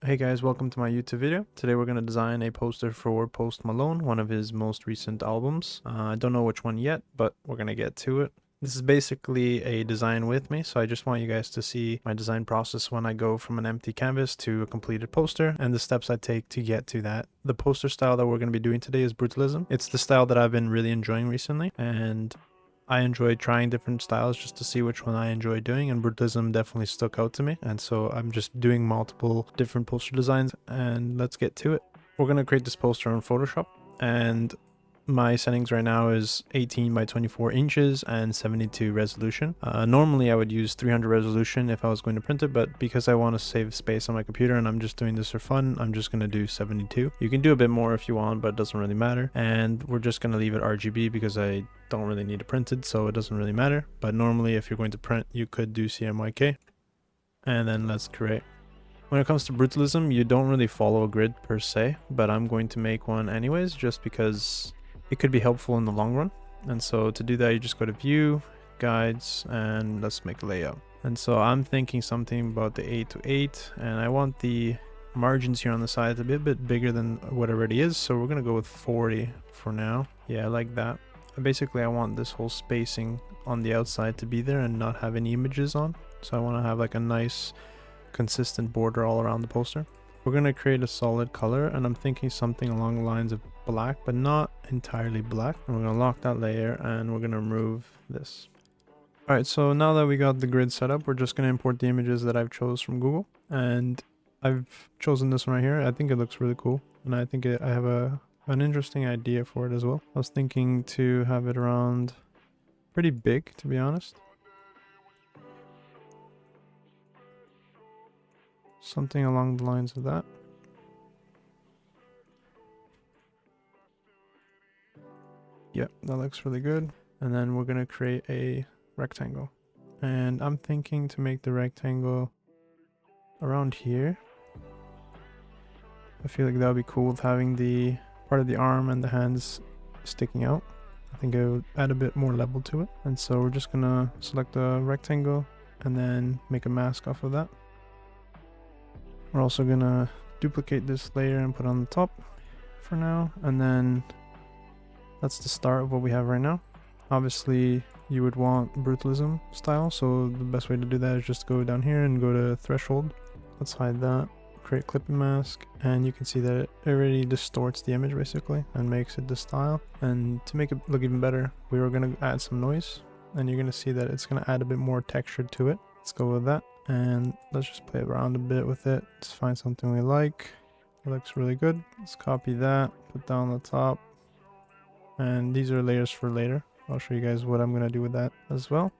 Hey guys, welcome to my YouTube video. Today we're going to design a poster for Post Malone, one of his most recent albums. I don't know which one yet, but we're going to get to it. This is basically a design with me, so I just want you guys to see my design process when I go from an empty canvas to a completed poster and the steps I take to get to that. The poster style that we're going to be doing today is Brutalism. It's the style that I've been really enjoying recently, and I enjoyed trying different styles just to see which one I enjoy doing, and Brutalism definitely stuck out to me, and so I'm just doing multiple different poster designs, and let's get to it. We're going to create this poster on Photoshop, and my settings right now is 18 by 24 inches and 72 resolution. Normally I would use 300 resolution if I was going to print it, but because I want to save space on my computer and I'm just doing this for fun, I'm just going to do 72. You can do a bit more if you want, but it doesn't really matter. And we're just going to leave it RGB because I don't really need it printed, so it doesn't really matter. But normally if you're going to print, you could do CMYK. And then let's create. When it comes to Brutalism, you don't really follow a grid per se, but I'm going to make one anyways, just because it could be helpful in the long run. And so to do that, you just go to View, Guides, and let's make a layout. And so I'm thinking something about the 8x8, and I want the margins here on the side to be a bit bigger than what already is, so we're gonna go with 40 for now. Yeah, I like that. Basically, I want this whole spacing on the outside to be there and not have any images on. So I want to have like a nice consistent border all around the poster. We're going to create a solid color, and I'm thinking something along the lines of black, but not entirely black. And we're going to lock that layer, and we're going to remove this. All right, so now that we got the grid set up, we're just going to import the images that I've chose from Google, and I've chosen this one right here. I think it looks really cool, and I think I have an interesting idea for it as well. I was thinking to have it around pretty big, to be honest. Something along the lines of that. Yep, that looks really good. And then we're gonna create a rectangle. And I'm thinking to make the rectangle around here. I feel like that would be cool with having the part of the arm and the hands sticking out. I think it would add a bit more level to it. And so we're just gonna select the rectangle and then make a mask off of that. We're also gonna duplicate this layer and put it on the top for now, and then that's the start of what we have right now. Obviously you would want Brutalism style, so the best way to do that is just go down here and go to threshold. Let's hide that, create clipping mask, and you can see that it already distorts the image basically and makes it the style. And to make it look even better, we were gonna add some noise, and you're gonna see that it's gonna add a bit more texture to it. Let's go with that. And let's just play around a bit with it. Let's find something we like. It looks really good. Let's copy that, put that on the top. And these are layers for later. I'll show you guys what I'm going to do with that as well.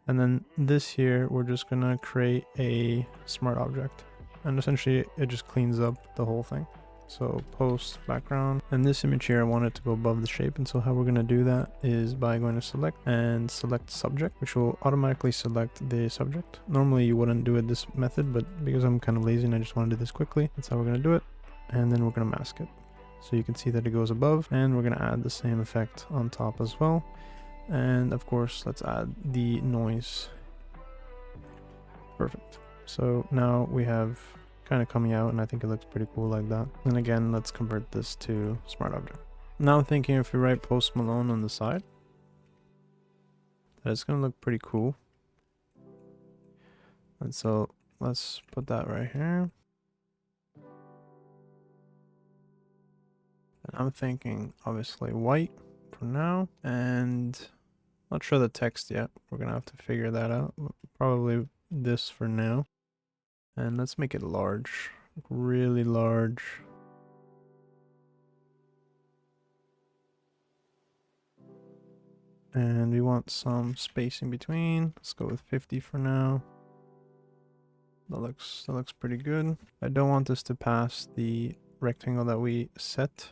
And then this here, we're just going to create a smart object. And essentially, it just cleans up the whole thing. So post background, and this image here I want it to go above the shape, and so how we're going to do that is by going to select and select subject, which will automatically select the subject. Normally you wouldn't do it this method, but because I'm kind of lazy and I just want to do this quickly, that's how we're going to do it. And then we're going to mask it, so you can see that it goes above, and we're going to add the same effect on top as well. And of course, let's add the noise. Perfect. So now we have kind of coming out, and I think it looks pretty cool like that. And again, let's convert this to smart object. Now I'm thinking if we write Post Malone on the side, that it's going to look pretty cool. And so let's put that right here. And I'm thinking obviously white for now, and not sure the text yet. We're going to have to figure that out. Probably this for now. And let's make it large, really large. And we want some space in between. Let's go with 50 for now. That looks pretty good. I don't want this to pass the rectangle that we set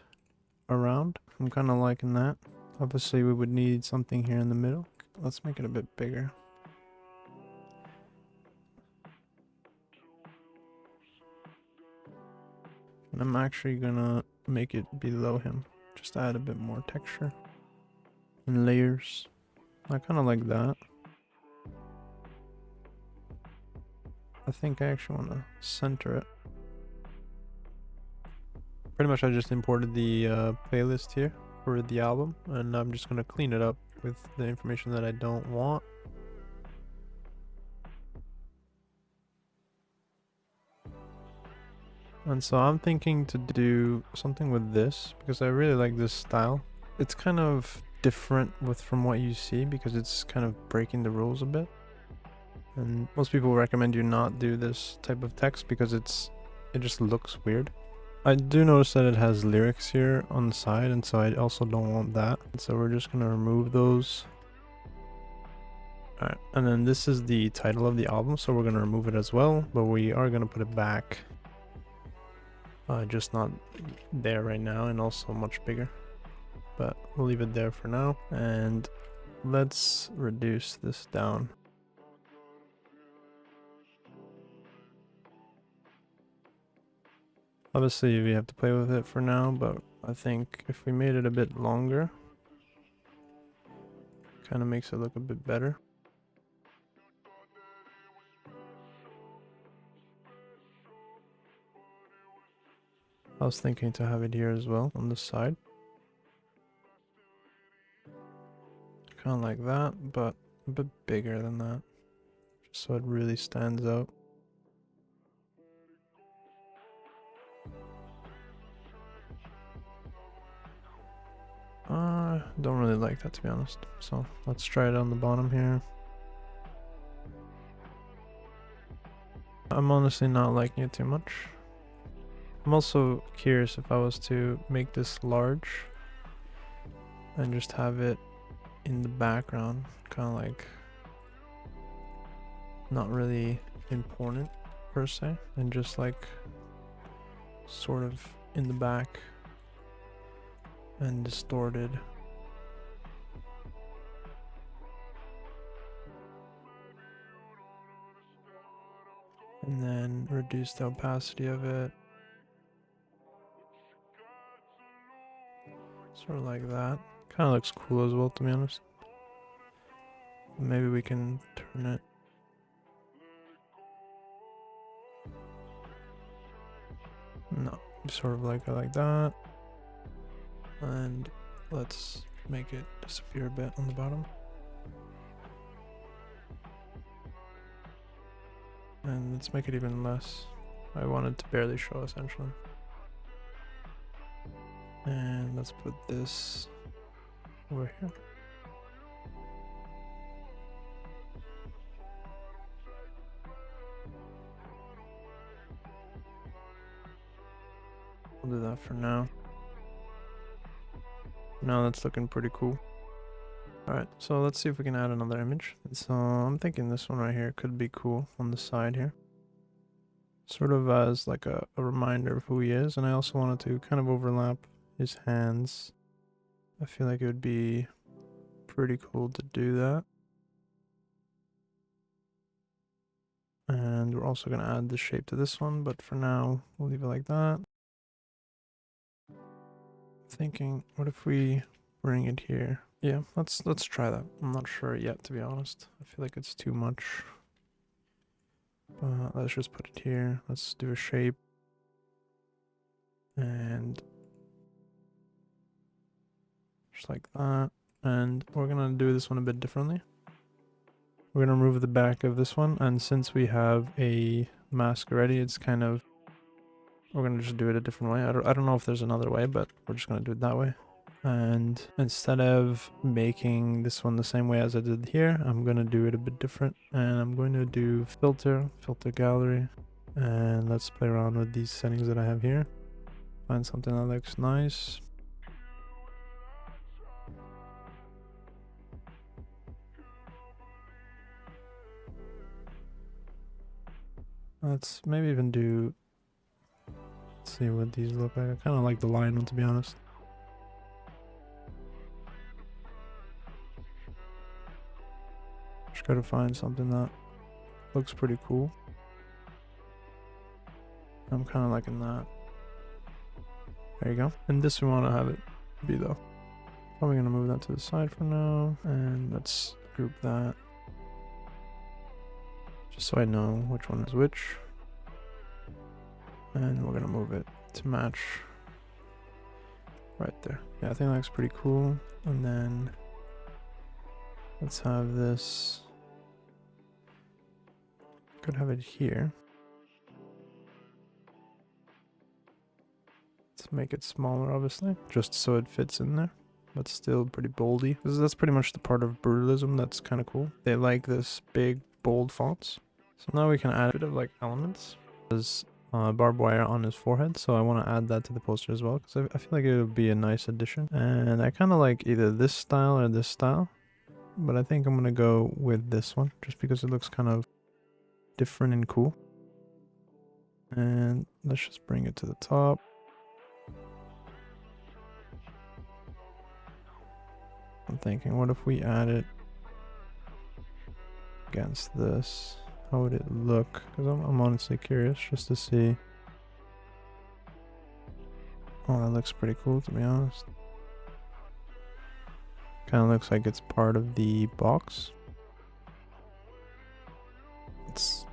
around. I'm kind of liking that. Obviously we would need something here in the middle. Let's make it a bit bigger. And I'm actually gonna make it below him, just add a bit more texture and layers. I kind of like that. I think I actually want to center it. pretty much I just imported the playlist here for the album, and I'm just gonna clean it up with the information that I don't want. And so I'm thinking to do something with this because I really like this style. It's kind of different from what you see because it's kind of breaking the rules a bit. And most people recommend you not do this type of text because it just looks weird. I do notice that it has lyrics here on the side, and so I also don't want that. And so we're just gonna remove those. Alright, and then this is the title of the album, so we're gonna remove it as well, but we are gonna put it back. Just not there right now, and also much bigger. But we'll leave it there for now, and let's reduce this down. Obviously we have to play with it for now, but I think if we made it a bit longer, kind of makes it look a bit better. I was thinking to have it here as well on the side. Kind of like that, but a bit bigger than that, just so it really stands out. Don't really like that, to be honest. So let's try it on the bottom here. I'm honestly not liking it too much. I'm also curious if I was to make this large and just have it in the background, kind of like not really important per se, and just like sort of in the back and distorted. And then reduce the opacity of it. Sort of like that. Kind of looks cool as well, to be honest. Maybe we can turn it. No, sort of like that. And let's make it disappear a bit on the bottom. And let's make it even less. I want it to barely show, essentially. And let's put this over here. We'll do that for now. Now that's looking pretty cool. Alright, so let's see if we can add another image. So I'm thinking this one right here could be cool on the side here. Sort of as like a reminder of who he is, and I also wanted to kind of overlap his hands. I feel like it would be pretty cool to do that. And we're also going to add the shape to this one, but for now we'll leave it like that. Thinking, what if we bring it here? Yeah, let's try that. I'm not sure yet, to be honest. I feel like it's too much. But let's just put it here. Let's do a shape. And just like that. And we're gonna do this one a bit differently. We're gonna remove the back of this one, and since we have a mask already, it's kind of, we're gonna just do it a different way. I don't know if there's another way, but we're just gonna do it that way. And instead of making this one the same way as I did here, I'm gonna do it a bit different, and I'm going to do filter gallery, and let's play around with these settings that I have here. Find something that looks nice. Let's maybe even do, let's see what these look like. I kind of like the lion one, to be honest. Just gotta find something that looks pretty cool. I'm kind of liking that. There you go. And this we want to have it be though. Probably gonna move that to the side for now, and let's group that. Just so I know which one is which. And we're gonna move it to match right there. Yeah, I think that looks pretty cool. And then let's have this. Could have it here. Let's make it smaller, obviously, just so it fits in there, but still pretty boldy. That's pretty much the part of Brutalism that's kind of cool. They like this big, bold fonts. So now we can add a bit of like elements. There's barbed wire on his forehead, so I want to add that to the poster as well, because I feel like it would be a nice addition. And I kind of like either this style or this style, but I think I'm going to go with this one, just because it looks kind of different and cool. And let's just bring it to the top. I'm thinking, what if we add it against this? How would it look? Because I'm honestly curious just to see. Oh, that looks pretty cool, to be honest. Kind of looks like it's part of the box. Let's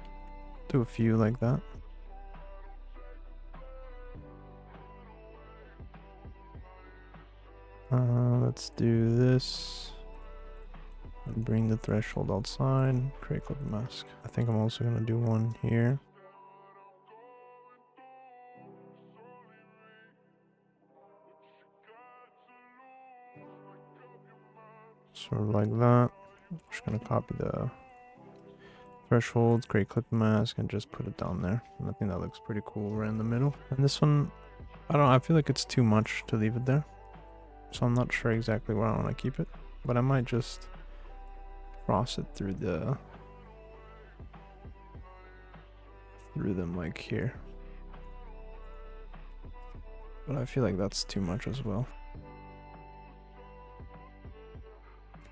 do a few like that. Let's do this. And bring the threshold outside. Create clip mask. I think I'm also going to do one here. Sort of like that. I'm just going to copy the thresholds, create clip mask, and just put it down there. And I think that looks pretty cool right in the middle. And this one, I don't know, I feel like it's too much to leave it there. So I'm not sure exactly where I want to keep it. But I might just cross it through them like here. But I feel like that's too much as well.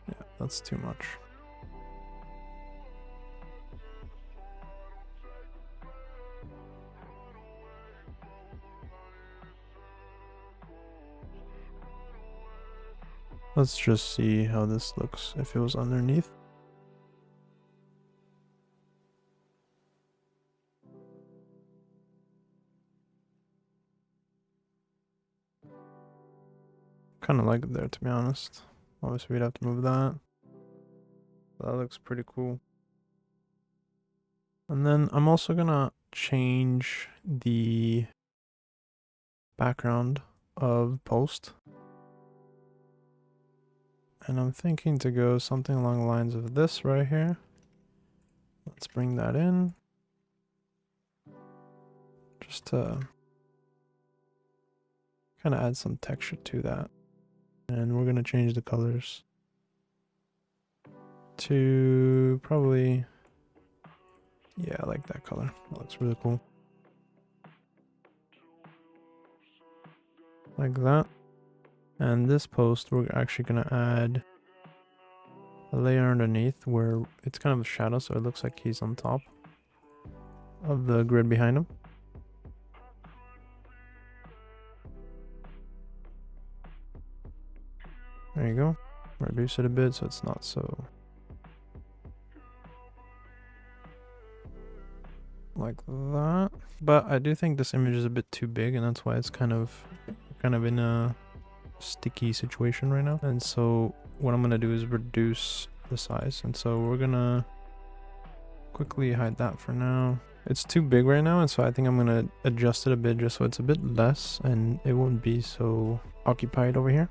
Yeah, that's too much. Let's just see how this looks if it was underneath. Kind of like it there, to be honest. Obviously, we'd have to move that. That looks pretty cool. And then I'm also gonna change the background of Post. And I'm thinking to go something along the lines of this right here. Let's bring that in. Just to kind of add some texture to that. And we're going to change the colors to probably, yeah, I like that color. That looks really cool. Like that. And this post, we're actually going to add a layer underneath where it's kind of a shadow, so it looks like he's on top of the grid behind him. There you go. Reduce it a bit so it's not so like that. But I do think this image is a bit too big, and that's why it's kind of in a sticky situation right now. And so what I'm gonna do is reduce the size, and so we're gonna quickly hide that for now. It's too big right now, and so I think I'm gonna adjust it a bit just so it's a bit less and it won't be so occupied over here.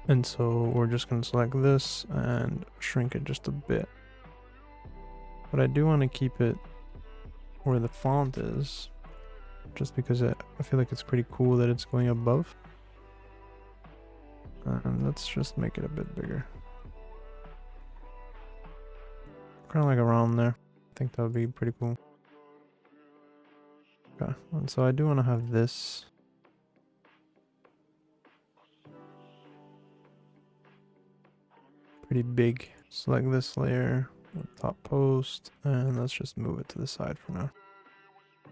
And so we're just gonna select this and shrink it just a bit. But I do want to keep it where the font is, just because I feel like it's pretty cool that it's going above. And let's just make it a bit bigger. Kind of like around there. I think that would be pretty cool. Okay, and so I do want to have this pretty big. Select this layer with top post, and let's just move it to the side for now.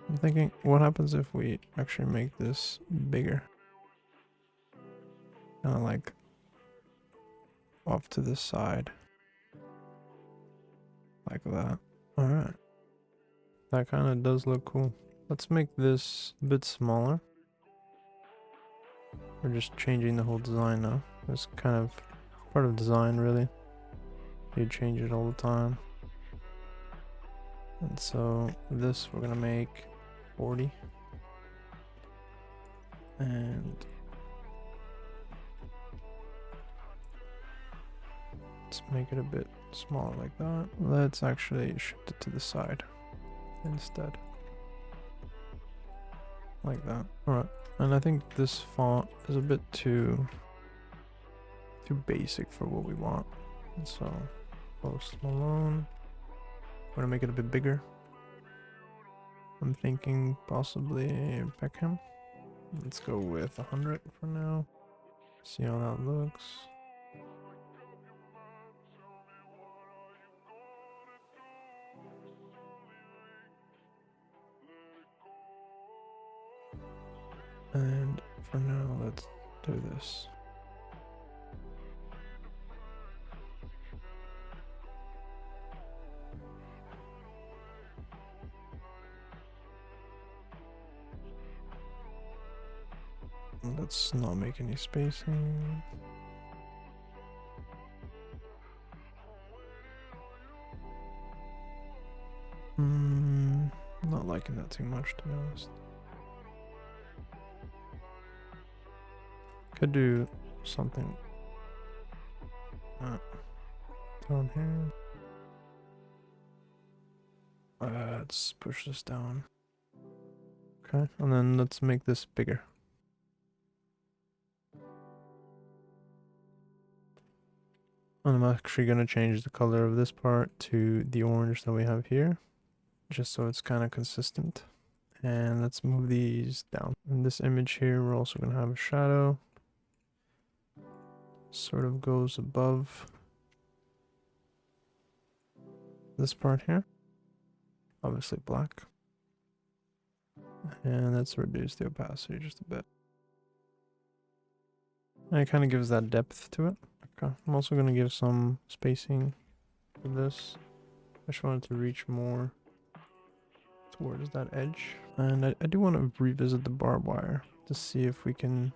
I'm thinking, what happens if we actually make this bigger? Kind of like off to the side. Like that. Alright. That kind of does look cool. Let's make this a bit smaller. We're just changing the whole design now. It's kind of part of design, really. You change it all the time. And so this we're gonna make 40. And let's make it a bit smaller like that. Let's actually shift it to the side instead. Like that. Alright. And I think this font is a bit too basic for what we want. And so Post Malone. We're gonna make it a bit bigger. I'm thinking possibly Beckham. Let's go with 100 for now. See how that looks. And for now, let's do this. Let's not make any spacing. Not liking that too much, to be honest. Could do something down here. Let's push this down. Okay, and then let's make this bigger. And I'm actually going to change the color of this part to the orange that we have here, just so it's kind of consistent. And let's move these down. In this image here, we're also going to have a shadow. Sort of goes above this part here. Obviously black. And let's reduce the opacity just a bit. And it kind of gives that depth to it. Okay, I'm also going to give some spacing for this. I just wanted to reach more towards that edge. And I do want to revisit the barbed wire to see if we can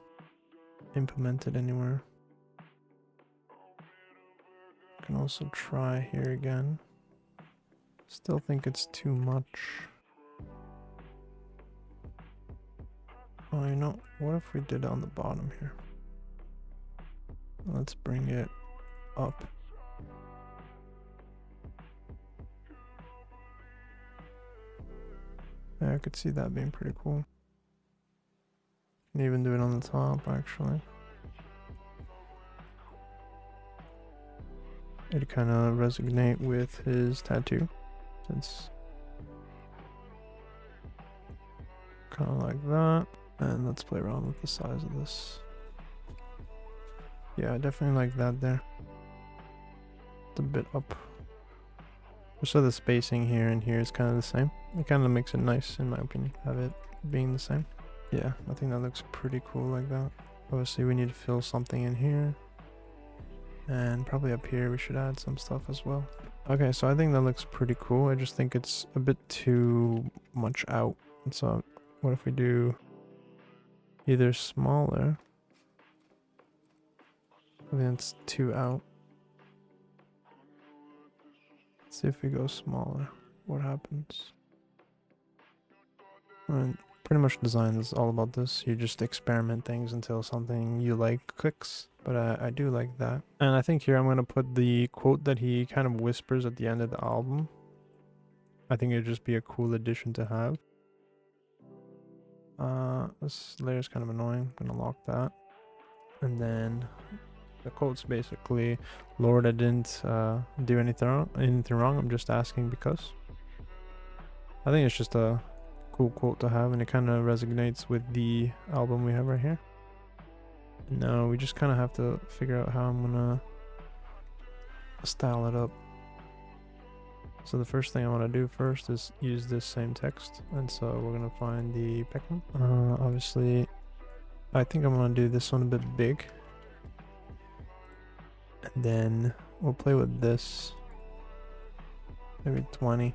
implement it anywhere. I can also try here again. Still think it's too much. Oh, you know, what if we did on the bottom here? Let's bring it up. Yeah, I could see that being pretty cool. Can even do it on the top, actually. It'd kind of resonate with his tattoo, since kind of like that. And let's play around with the size of this. Yeah, I definitely like that there. It's a bit up. So the spacing here and here is kind of the same. It kind of makes it nice, in my opinion, have it being the same. Yeah, I think that looks pretty cool like that. Obviously, we need to fill something in here. And probably up here, we should add some stuff as well. Okay, so I think that looks pretty cool. I just think it's a bit too much out. And so what if we do either smaller? I think it's too out. Let's see if we go smaller. What happens? And pretty much design is all about this. You just experiment things until something you like clicks. But I do like that. And I think here I'm going to put the quote that he kind of whispers at the end of the album. I think it'd just be a cool addition to have. This layer is kind of annoying. I'm going to lock that. And then the quote's basically, Lord, I didn't do anything wrong. I'm just asking because. I think it's just a cool quote to have, and it kind of resonates with the album we have right here. Now we just kind of have to figure out how I'm gonna style it up. So the first thing I want to do first is use this same text, and so we're gonna find the Beckham. Obviously, I think I'm gonna do this one a bit big, and then we'll play with this. Maybe 20.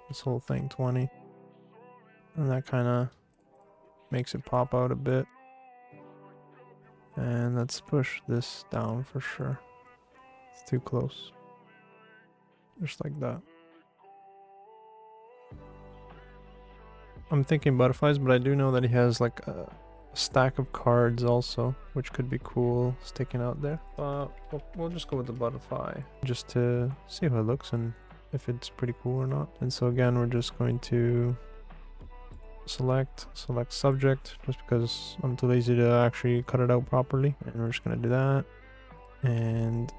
This whole thing 20. And that kind of makes it pop out a bit. And let's push this down for sure. It's too close. Just like that. I'm thinking butterflies, but I do know that he has like a stack of cards also, which could be cool sticking out there. But we'll just go with the butterfly just to see how it looks and if it's pretty cool or not. And so again, we're just going to select subject, just because I'm too lazy to actually cut it out properly. And we're just gonna do that. And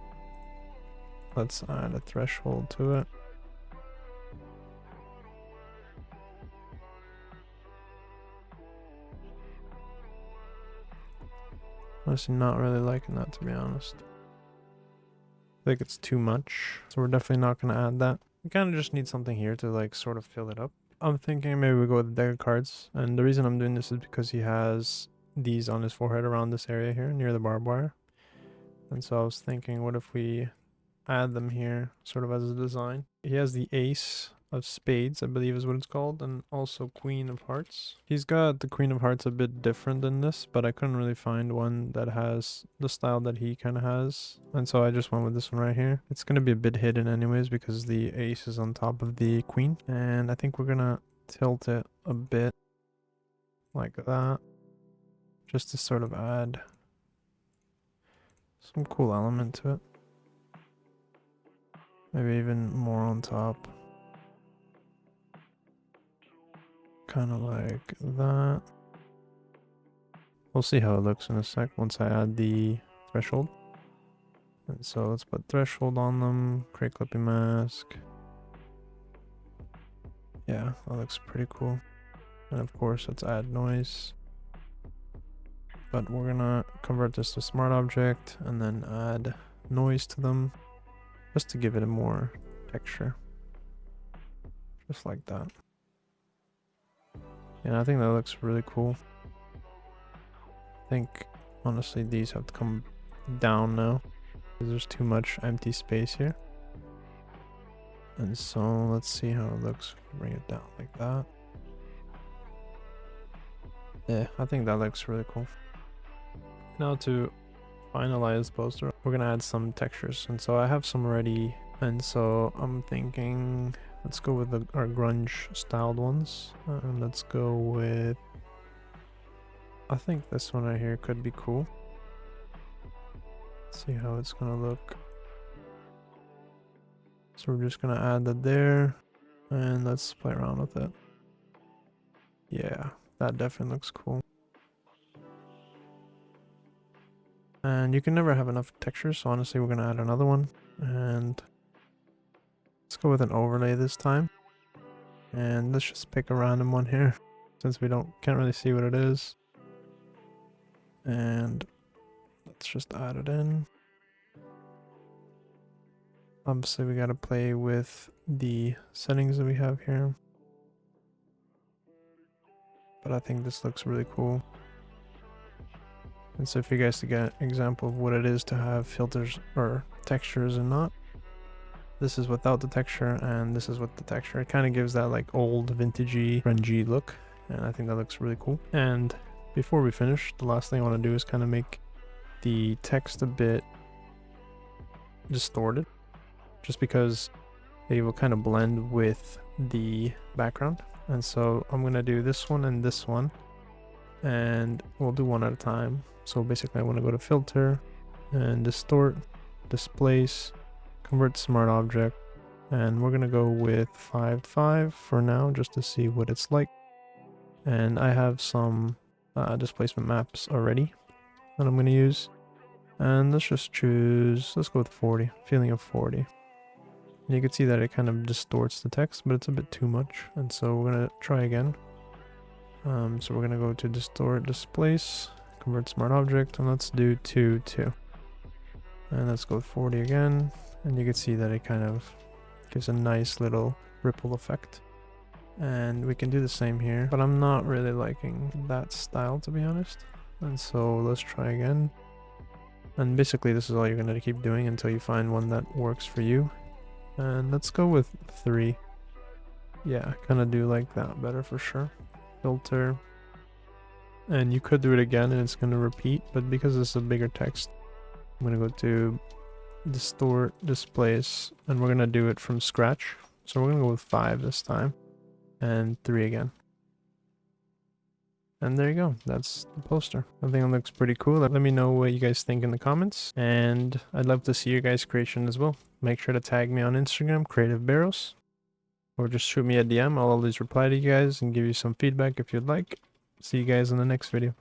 let's add a threshold to it. Honestly, not really liking that, to be honest. I think it's too much, so we're definitely not going to add that. We kind of just need something here to like sort of fill it up. I'm thinking maybe we go with the deck of cards, and the reason I'm doing this is because he has these on his forehead around this area here near the barbed wire. And so I was thinking, what if we add them here sort of as a design? He has the ace of spades, I believe is what it's called, and also queen of hearts. He's got the queen of hearts a bit different than this, but I couldn't really find one that has the style that he kind of has, and so I just went with this one right here. It's going to be a bit hidden anyways because the ace is on top of the queen, and I think we're gonna tilt it a bit like that just to sort of add some cool element to it. Maybe even more on top. Kind of like that. We'll see how it looks in a sec once I add the threshold. And so let's put threshold on them, create clipping mask. Yeah, that looks pretty cool. And of course, let's add noise. But we're gonna convert this to smart object and then add noise to them just to give it a more texture. Just like that. Yeah, I think that looks really cool. I think, honestly, these have to come down now because there's too much empty space here. And so let's see how it looks. Bring it down like that. Yeah, I think that looks really cool. Now to finalize the poster, we're gonna add some textures. And so I have some already. And so I'm thinking, let's go with our grunge styled ones. And let's go with, I think this one right here could be cool. Let's see how it's gonna look. So we're just gonna add that there and let's play around with it. Yeah, that definitely looks cool. And you can never have enough textures, so honestly we're gonna add another one. And let's go with an overlay this time. And let's just pick a random one here since we can't really see what it is. And let's just add it in. Obviously we gotta play with the settings that we have here. But I think this looks really cool. And so for you guys to get an example of what it is to have filters or textures and not, this is without the texture and this is with the texture. It kind of gives that like old vintagey, grungy look, and I think that looks really cool. And before we finish, the last thing I want to do is kind of make the text a bit distorted, just because it will kind of blend with the background. And so I'm going to do this one and this one, and we'll do one at a time. So basically I want to go to filter and distort, displace, convert smart object, and we're going to go with 5:5 for now just to see what it's like. And I have some displacement maps already that I'm going to use, and let's just choose, let's go with 40, feeling of 40. And you can see that it kind of distorts the text, but it's a bit too much, and so we're going to try again. So we're going to go to distort, displace, convert smart object, and let's do 2:2. And let's go with 40 again, and you can see that it kind of gives a nice little ripple effect. And we can do the same here, but I'm not really liking that style, to be honest. And so let's try again. And basically this is all you're going to keep doing until you find one that works for you. And let's go with 3. Yeah, kind of do like that better for sure. filter. And you could do it again and it's going to repeat, but because this is a bigger text, I'm going to go to distort, displace, and we're going to do it from scratch. So we're going to go with 5 this time, and 3 again. And there you go, that's the poster. I think it looks pretty cool. Let me know what you guys think in the comments, and I'd love to see your guys' creation as well. Make sure to tag me on Instagram, Creative Barrows, or just shoot me a DM. I'll always reply to you guys and give you some feedback if you'd like. See you guys in the next video.